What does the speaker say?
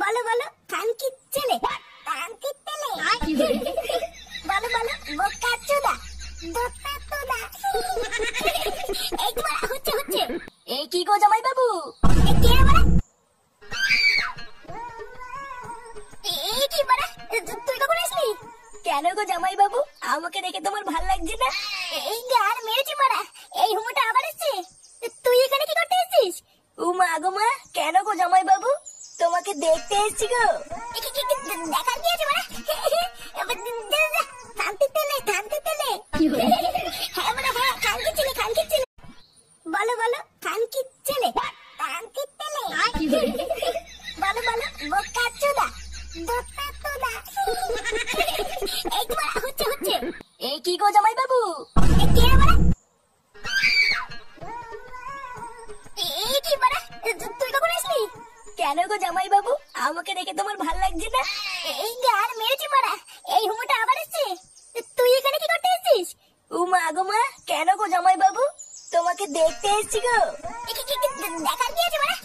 বলো বলো কানকির ছেলে, কানকির ছেলে বলো বলো বোকা চোদা, বোকা চোদা এই তো হচ্ছে হচ্ছে। এই কি গো জামাই বাবু, কে বড়া? এই কি বড়া, তুই কখন আসলি? কেন গো জামাই বাবু, আমাকে দেখে তোমার ভাল লাগছে না? এই গার মেরেছি বড়া, এই হুমোটা আবার এসেছে। তুই এখানে কি করতে এসেছিস? উমা গো মা, কেন গো জামাই বাবু? তোমাকে দেখতে এসেছি গো। দেখার কি আছে বড়া? থামতে তেলে থামতে তেলে। হ্যাঁ বড়া হ্যাঁ, কানকির ছেলে কানকির ছেলে। বলো বলো কানকির ছেলে, কানকির ছেলে বলো বলো বোকা চোদা, বোকা চোদা এই তো হচ্ছে হচ্ছে। এই কি গো জামাই বাবু, কে বড়া? এই কি বড়া, তুই কখন আসলি? কেন গো জামাই বাবু, আমাকে দেখে তোমার ভাল লাগছে না? এই গার মেরেছি বড়া, এই হুমোটা আবার এসেছে। তুই এখানে কি করতে এসেছিস? উমা গো মা, কেন গো জামাই বাবু? তোমাকে দেখতে এসেছি গো। দেখার কি আছে বড়া?